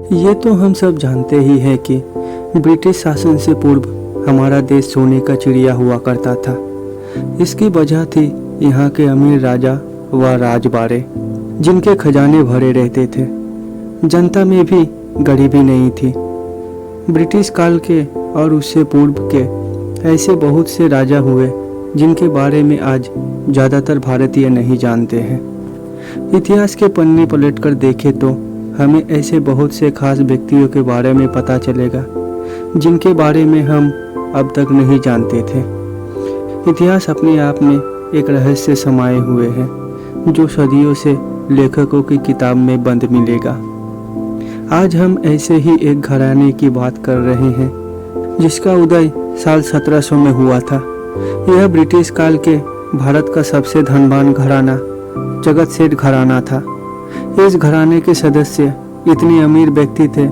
ये तो हम सब जानते ही हैं कि ब्रिटिश शासन से पूर्व हमारा देश सोने का चिड़िया हुआ करता था। इसकी वजह थी यहाँ के अमीर राजा व राजबाड़े, जिनके खजाने भरे रहते थे। जनता में भी गरीबी नहीं थी। ब्रिटिश काल के और उससे पूर्व के ऐसे बहुत से राजा हुए जिनके बारे में आज ज़्यादातर भारतीय नहीं जानते हैं। इतिहास के पन्ने पलटकर देखें तो हमें ऐसे बहुत से खास व्यक्तियों के बारे में पता चलेगा जिनके बारे में हम अब तक नहीं जानते थे। इतिहास अपने आप में एक रहस्य समाये हुए है जो सदियों से लेखकों की किताब में बंद मिलेगा। आज हम ऐसे ही एक घराने की बात कर रहे हैं जिसका उदय साल 1700 में हुआ था। यह ब्रिटिश काल के भारत का सबसे धनवान घराना जगत सेठ घराना था। इस घराने के सदस्य इतने अमीर व्यक्ति थे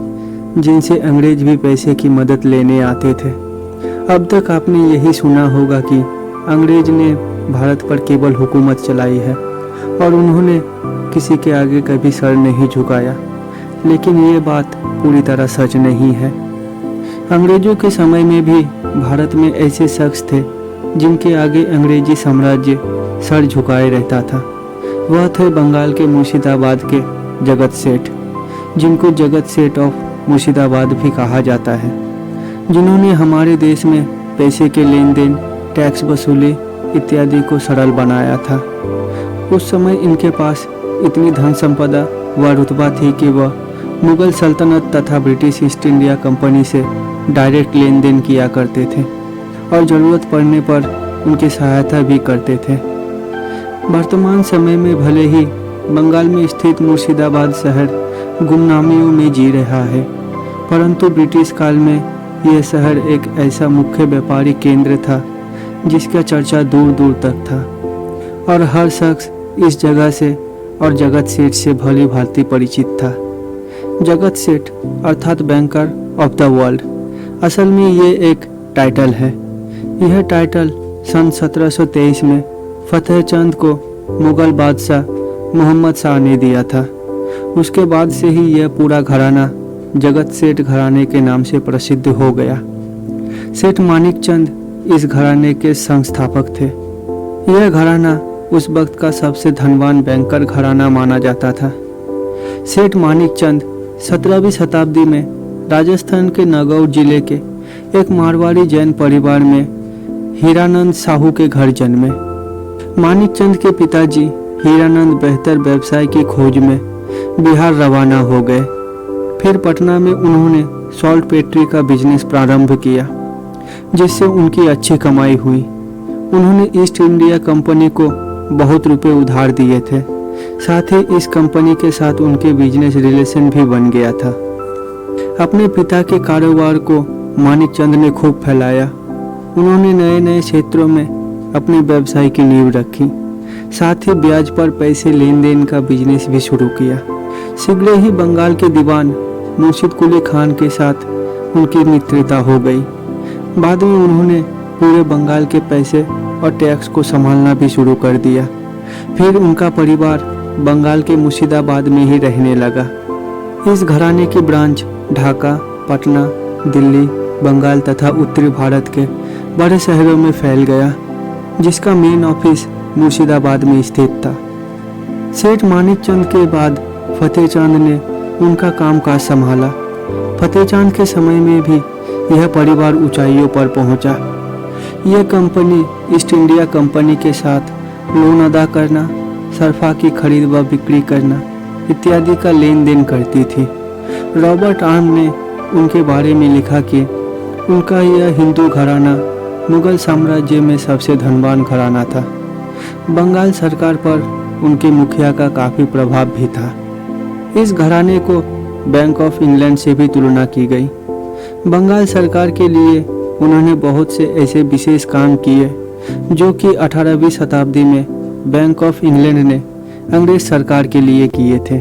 जिनसे अंग्रेज भी पैसे की मदद लेने आते थे। अब तक आपने यही सुना होगा कि अंग्रेज ने भारत पर केवल हुकूमत चलाई है और उन्होंने किसी के आगे कभी सर नहीं झुकाया, लेकिन ये बात पूरी तरह सच नहीं है। अंग्रेजों के समय में भी भारत में ऐसे शख्स थे जिनके आगे अंग्रेजी साम्राज्य सर झुकाए रहता था। वह थे बंगाल के मुर्शिदाबाद के जगत सेठ, जिनको जगत सेठ ऑफ मुर्शिदाबाद भी कहा जाता है, जिन्होंने हमारे देश में पैसे के लेन देन, टैक्स वसूली इत्यादि को सरल बनाया था। उस समय इनके पास इतनी धन संपदा व रुतबा थी कि वह मुगल सल्तनत तथा ब्रिटिश ईस्ट इंडिया कंपनी से डायरेक्ट लेन देन किया करते थे और ज़रूरत पड़ने पर उनकी सहायता भी करते थे। वर्तमान समय में भले ही बंगाल में स्थित मुर्शिदाबाद शहर गुमनामियों में जी रहा है, परंतु ब्रिटिश काल में यह शहर एक ऐसा मुख्य व्यापारिक केंद्र था जिसका चर्चा दूर दूर तक था और हर शख्स इस जगह से और जगत सेठ से भली भांति परिचित था। जगत सेठ अर्थात बैंकर ऑफ द वर्ल्ड, असल में ये एक टाइटल है। यह टाइटल सन 1723 में फतेह चंद को मुगल बादशाह मोहम्मद शाह ने दिया था। उसके बाद से ही यह पूरा घराना जगत सेठ घराने के नाम से प्रसिद्ध हो गया। सेठ मानिक चंद इस घराने के संस्थापक थे। यह घराना उस वक्त का सबसे धनवान बैंकर घराना माना जाता था। सेठ मानिक चंद 17वीं शताब्दी में राजस्थान के नागौर जिले के एक मारवाड़ी जैन परिवार में हीरानंद साहू के घर जन्मे। मानिक चंद के पिताजी हीरानंद बेहतर व्यवसाय की खोज में बिहार रवाना हो गए। फिर पटना में उन्होंने सॉल्ट पेट्री का बिजनेस प्रारंभ किया, जिससे उनकी अच्छी कमाई हुई। उन्होंने ईस्ट इंडिया कंपनी को बहुत रुपए उधार दिए थे। साथ ही इस कंपनी के साथ उनके बिजनेस रिलेशन भी बन गया था। अपने पिता के कारोबार को मानिक चंद ने खूब फैलाया। उन्होंने नए नए क्षेत्रों में अपने व्यवसाय की नींव रखी। साथ ही ब्याज पर पैसे लेन देन का बिजनेस भी शुरू किया। शीघ्र ही बंगाल के दीवान मुर्शिद कुली खान के साथ उनकी मित्रता हो गई। बाद में उन्होंने पूरे बंगाल के पैसे और टैक्स को संभालना भी शुरू कर दिया। फिर उनका परिवार बंगाल के मुर्शिदाबाद में ही रहने लगा। इस घराने की ब्रांच ढाका, पटना, दिल्ली, बंगाल तथा उत्तरी भारत के बड़े शहरों में फैल गया, जिसका मेन ऑफिस मुर्शिदाबाद में स्थित था। सेठ मानिक चंद के बाद फतेह चंद ने उनका कामकाज संभाला। फतेह चंद के समय में भी यह परिवार ऊंचाइयों पर पहुंचा। यह कंपनी ईस्ट इंडिया कंपनी के साथ लोन अदा करना, सरफा की खरीद व बिक्री करना इत्यादि का लेन देन करती थी। रॉबर्ट आर्म ने उनके बारे में लिखा कि उनका यह हिंदू घराना मुगल साम्राज्य में सबसे धनवान घराना था। बंगाल सरकार पर उनके मुखिया का काफ़ी प्रभाव भी था। इस घराने को बैंक ऑफ इंग्लैंड से भी तुलना की गई। बंगाल सरकार के लिए उन्होंने बहुत से ऐसे विशेष काम किए जो कि 18वीं शताब्दी में बैंक ऑफ इंग्लैंड ने अंग्रेज सरकार के लिए किए थे।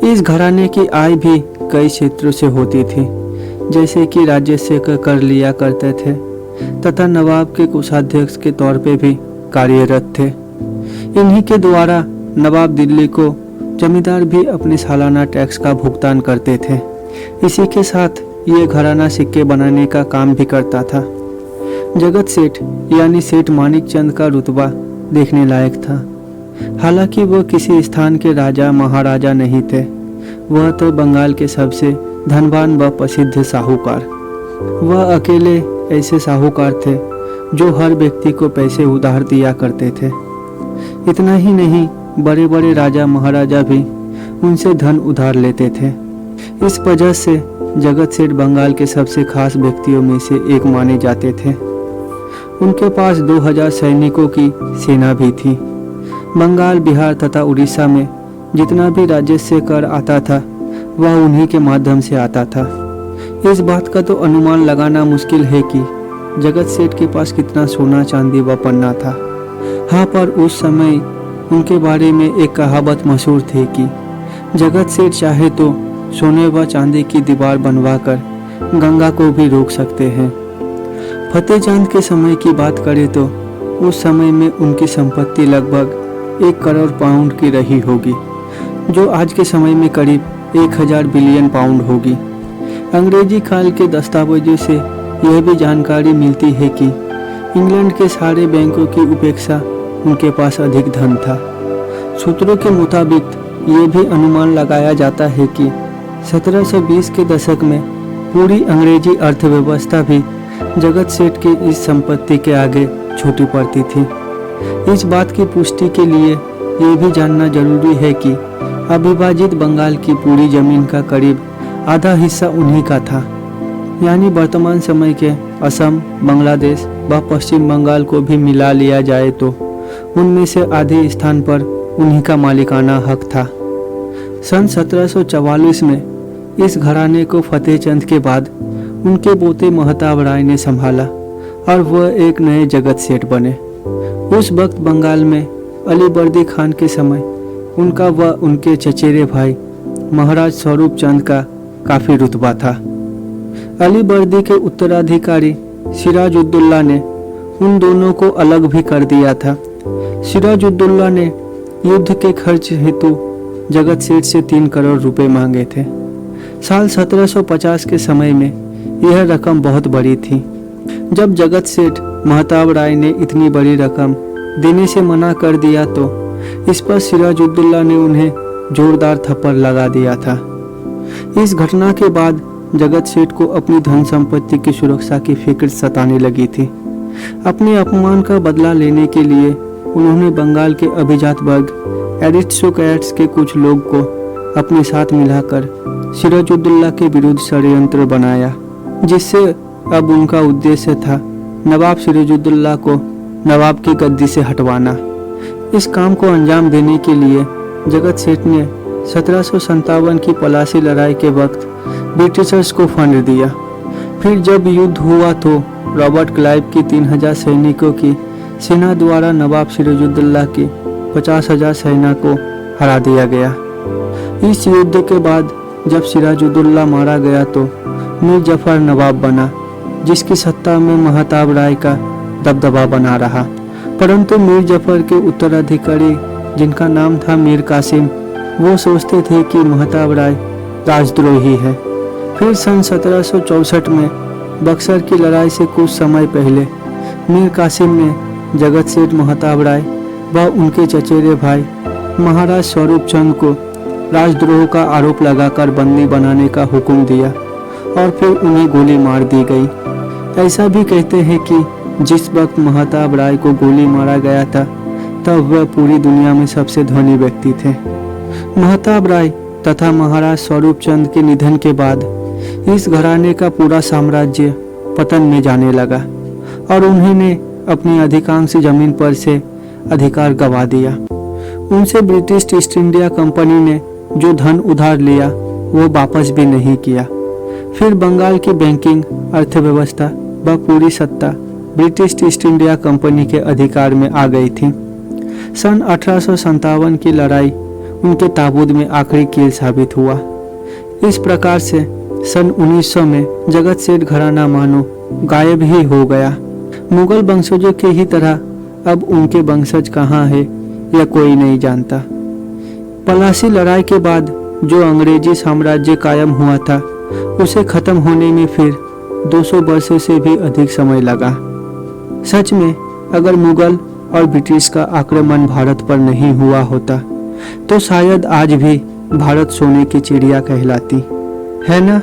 इस घराने की आय भी कई क्षेत्रों से होती थी, जैसे कि राजस्व का कर लिया करते थे तथा नवाब के कोषाध्यक्ष के तौर पे भी कार्यरत थे। इन्हीं के द्वारा नवाब दिल्ली को जमींदार भी अपने सालाना टैक्स का भुगतान करते थे। इसी के साथ ये घराना सिक्के बनाने का काम भी करता था। जगत सेठ यानी सेठ मानिक चंद का रुतबा देखने लायक था। हालांकि वह किसी स्थान के राजा महाराजा नहीं थे, वह तो बंगाल के सबसे धनवान व प्रसिद्ध साहूकार। वह अकेले ऐसे साहूकार थे जो हर व्यक्ति को पैसे उधार दिया करते थे। इतना ही नहीं, बड़े बड़े राजा महाराजा भी उनसे धन उधार लेते थे। इस वजह से जगत सेठ बंगाल के सबसे खास व्यक्तियों में से एक माने जाते थे। उनके पास 2000 सैनिकों की सेना भी थी। बंगाल, बिहार तथा उड़ीसा में जितना भी राजस्व कर आता था वह उन्हीं के माध्यम से आता था। इस बात का तो अनुमान लगाना मुश्किल है कि जगत सेठ के पास कितना सोना चांदी व पन्ना था। हाँ, पर उस समय उनके बारे में एक कहावत मशहूर थी कि जगत सेठ चाहे तो सोने व चांदी की दीवार बनवाकर गंगा को भी रोक सकते हैं। फतेहचंद के समय की बात करें तो उस समय में उनकी संपत्ति लगभग 1 करोड़ पाउंड की रही होगी, जो आज के समय में करीब 1000 बिलियन पाउंड होगी। अंग्रेजी काल के दस्तावेजों से यह भी जानकारी मिलती है कि इंग्लैंड के सारे बैंकों की उपेक्षा उनके पास अधिक धन था। सूत्रों के मुताबिक ये भी अनुमान लगाया जाता है कि 1720 के दशक में पूरी अंग्रेजी अर्थव्यवस्था भी जगत सेठ की इस संपत्ति के आगे छोटी पड़ती थी। इस बात की पुष्टि के लिए ये भी जानना जरूरी है कि अविभाजित बंगाल की पूरी जमीन का करीब आधा हिस्सा उन्हीं का था। यानी वर्तमान समय के असम, बांग्लादेश व पश्चिम बंगाल को भी मिला लिया जाए तो उनमें से आधे स्थान पर उन्हीं का मालिकाना हक था। सन 1744 में इस घराने को फतेहचंद के बाद उनके पोते महताब राय ने संभाला और वह एक नए जगत सेठ बने। उस वक्त बंगाल में अलीबर्दी खान के समय उनका व उनके चचेरे भाई महाराज स्वरूप चंद का काफी रुतबा था। अलीबर्दी के उत्तराधिकारी सिराजुद्दौला ने उन दोनों को अलग भी कर दिया था। सिराजुद्दौला ने युद्ध के खर्च हेतु जगत सेठ से 3 करोड़ रुपए मांगे थे। साल 1750 के समय में यह रकम बहुत बड़ी थी। जब जगत सेठ महताब राय ने इतनी बड़ी रकम देने से मना कर दिया तो इस पर सिराजुद्दौला ने उन्हें जोरदार थप्पड़ लगा दिया था। इस घटना के बाद जगत सेठ को अपनी धन संपत्ति की सुरक्षा की फिक्र सताने लगी थी। अपने अपमान का बदला लेने के लिए उन्होंने बंगाल के अभिजात वर्ग एरिस्टोक्रेट्स के कुछ लोग को अपने साथ मिलाकर सिराजुद्दौला के विरुद्ध षड्यंत्र बनाया, जिससे अब उनका उद्देश्य था नवाब सिराजुद्दौला को नवाब की गद्दी से हटवाना। इस काम को अंजाम देने के लिए जगत सेठ ने 1757 की पलासी लड़ाई के वक्त ब्रिटिशर्स को फंड दिया। फिर जब युद्ध हुआ तो रॉबर्ट क्लाइव की 3000 सैनिकों की सेना द्वारा नवाब सिराजुद्दौला की 50,000 सेना को हरा दिया गया। इस युद्ध के बाद जब सिराजुद्दौला मारा गया तो मीर जफर नवाब बना, जिसकी सत्ता में महताब राय का दबदबा बना रहा। परंतु मीर जफर के उत्तराधिकारी, जिनका नाम था मीर कासिम, वो सोचते थे कि महताब राय राजद्रोही है। फिर सन 1764 में बक्सर की लड़ाई से कुछ समय पहले मीर कासिम ने जगत सेठ महताब राय व उनके चचेरे भाई महाराज स्वरूप चंद को राजद्रोह का आरोप लगाकर बंदी बनाने का हुक्म दिया और फिर उन्हें गोली मार दी गई। ऐसा भी कहते हैं कि जिस वक्त महताब राय को गोली मारा गया था तब वह पूरी दुनिया में सबसे धनी व्यक्ति थे। महताब राय तथा महाराज स्वरूप चंद के निधन के बाद इस घराने का पूरा साम्राज्य पतन में जाने लगा और उन्होंने अपनी अधिकांश जमीन पर से अधिकार गंवा दिया। उनसे ब्रिटिश ईस्ट इंडिया कंपनी ने जो धन उधार लिया वो वापस भी नहीं किया। फिर बंगाल की बैंकिंग अर्थव्यवस्था व पूरी सत्ता ब्रिटिश ईस्ट इंडिया कंपनी के अधिकार में आ गई थी। सन 1857 की लड़ाई उनके ताबूत में आखिरी कील साबित हुआ। इस प्रकार से सन 1900 में जगत सेठ घराना मानो गायब ही हो गया। मुगल वंशजों की ही तरह अब उनके वंशज कहाँ है यह कोई नहीं जानता। पलासी लड़ाई के बाद जो अंग्रेजी साम्राज्य कायम हुआ था उसे खत्म होने में फिर 200 वर्षों से भी अधिक समय लगा। सच में अगर मुगल और ब्रिटिश का आक्रमण भारत पर नहीं हुआ होता तो शायद आज भी भारत सोने की चिड़िया कहलाती, है ना।